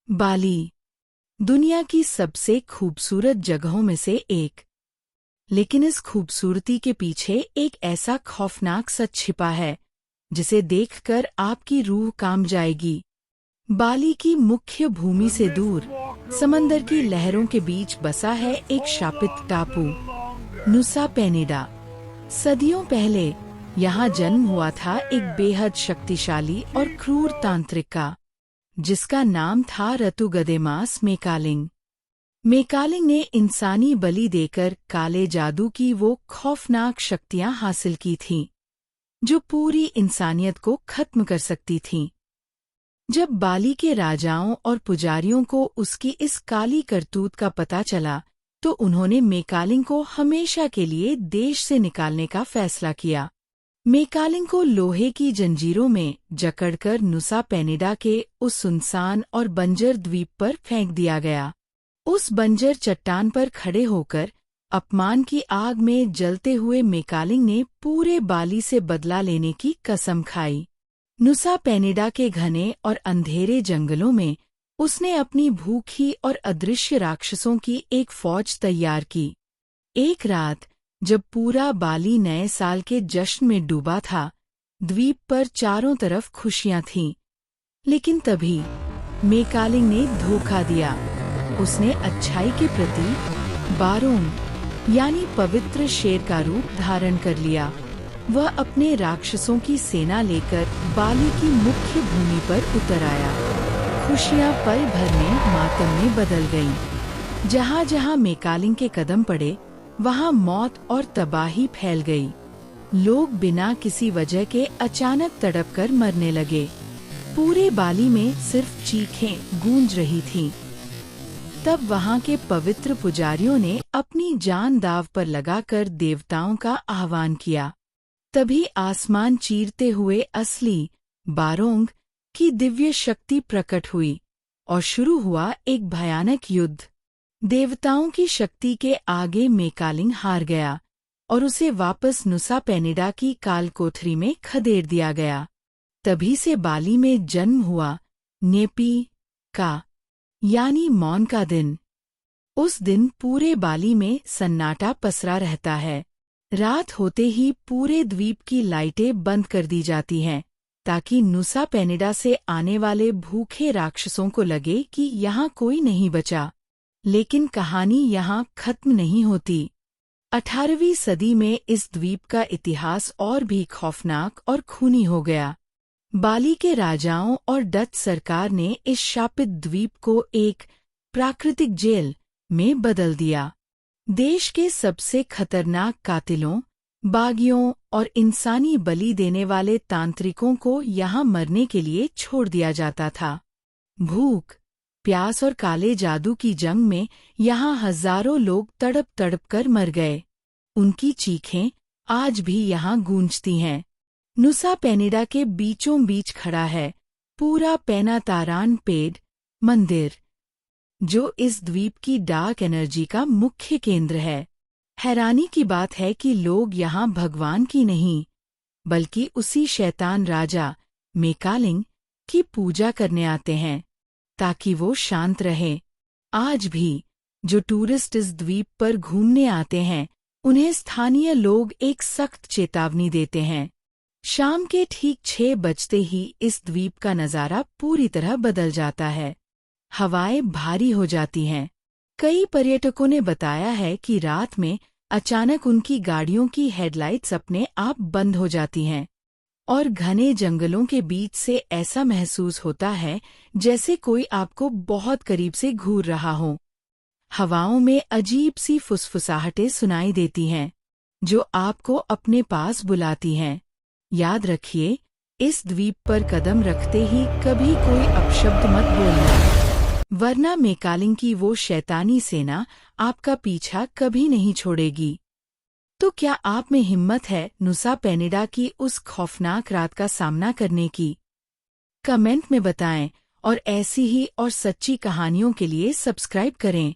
बाली दुनिया की सबसे खूबसूरत जगहों में से एक। लेकिन इस खूबसूरती के पीछे एक ऐसा खौफनाक सच छिपा है जिसे देखकर आपकी रूह कांप जाएगी। बाली की मुख्य भूमि से दूर समंदर की लहरों के बीच बसा है एक शापित टापू, नुसा पेनिडा। सदियों पहले यहाँ जन्म हुआ था एक बेहद शक्तिशाली और क्रूर तांत्रिक का, जिसका नाम था रतुगदेमास मेकालिंग। मेकालिंग ने इंसानी बलि देकर काले जादू की वो खौफनाक शक्तियां हासिल की थीं, जो पूरी इंसानियत को खत्म कर सकती थीं। जब बाली के राजाओं और पुजारियों को उसकी इस काली करतूत का पता चला, तो उन्होंने मेकालिंग को हमेशा के लिए देश से निकालने का फैसला किया। मेकालिंग को लोहे की जंजीरों में जकड़कर नुसा पेनिडा के उस सुनसान और बंजर द्वीप पर फेंक दिया गया। उस बंजर चट्टान पर खड़े होकर अपमान की आग में जलते हुए मेकालिंग ने पूरे बाली से बदला लेने की कसम खाई। नुसा पेनिडा के घने और अंधेरे जंगलों में उसने अपनी भूखी और अदृश्य राक्षसों की एक फौज तैयार की। एक रात जब पूरा बाली नए साल के जश्न में डूबा था, द्वीप पर चारों तरफ खुशियां थीं। लेकिन तभी मेकालिंग ने धोखा दिया। उसने अच्छाई के प्रति बारोंग यानी पवित्र शेर का रूप धारण कर लिया। वह अपने राक्षसों की सेना लेकर बाली की मुख्य भूमि पर उतर आया। खुशियां पल भर में मातम में बदल गईं। जहां जहां मेकालिंग के कदम पड़े, वहां मौत और तबाही फैल गई। लोग बिना किसी वजह के अचानक तड़पकर मरने लगे। पूरे बाली में सिर्फ चीखें गूंज रही थीं। तब वहां के पवित्र पुजारियों ने अपनी जान दांव पर लगाकर देवताओं का आह्वान किया। तभी आसमान चीरते हुए असली बारोंग की दिव्य शक्ति प्रकट हुई और शुरू हुआ एक भयानक युद्ध। देवताओं की शक्ति के आगे मेकालिंग हार गया और उसे वापस नुसा पेनिडा की कालकोठरी में खदेड़ दिया गया। तभी से बाली में जन्म हुआ नेपी का यानी मौन का दिन। उस दिन पूरे बाली में सन्नाटा पसरा रहता है। रात होते ही पूरे द्वीप की लाइटें बंद कर दी जाती हैं, ताकि नुसा पेनिडा से आने वाले भूखे राक्षसों को लगे कि यहाँ कोई नहीं बचा। लेकिन कहानी यहाँ खत्म नहीं होती। 18वीं सदी में इस द्वीप का इतिहास और भी खौफनाक और खूनी हो गया। बाली के राजाओं और डच सरकार ने इस शापित द्वीप को एक प्राकृतिक जेल में बदल दिया। देश के सबसे खतरनाक कातिलों, बागियों और इंसानी बलि देने वाले तांत्रिकों को यहाँ मरने के लिए छोड़ दिया जाता था। भूख, प्यास और काले जादू की जंग में यहाँ हजारों लोग तड़प तड़प कर मर गए। उनकी चीखें आज भी यहाँ गूंजती हैं। नुसा पेनिडा के बीचों बीच खड़ा है पूरा पेनातारान पेड़ मंदिर, जो इस द्वीप की डार्क एनर्जी का मुख्य केंद्र है। हैरानी की बात है कि लोग यहाँ भगवान की नहीं, बल्कि उसी शैतान राजा मेकालिंग की पूजा करने आते हैं, ताकि वो शांत रहे। आज भी जो टूरिस्ट इस द्वीप पर घूमने आते हैं, उन्हें स्थानीय लोग एक सख्त चेतावनी देते हैं। शाम के ठीक 6 बजते ही इस द्वीप का नज़ारा पूरी तरह बदल जाता है। हवाएं भारी हो जाती हैं। कई पर्यटकों ने बताया है कि रात में अचानक उनकी गाड़ियों की हेडलाइट्स अपने आप बंद हो जाती हैं, और घने जंगलों के बीच से ऐसा महसूस होता है जैसे कोई आपको बहुत करीब से घूर रहा हो। हवाओं में अजीब सी फुसफुसाहटें सुनाई देती हैं, जो आपको अपने पास बुलाती हैं। याद रखिए, इस द्वीप पर कदम रखते ही कभी कोई अपशब्द मत बोलना, वरना मेकालिंग की वो शैतानी सेना आपका पीछा कभी नहीं छोड़ेगी। तो क्या आप में हिम्मत है नुसा पेनिडा की उस खौफनाक रात का सामना करने की? कमेंट में बताएं, और ऐसी ही और सच्ची कहानियों के लिए सब्सक्राइब करें।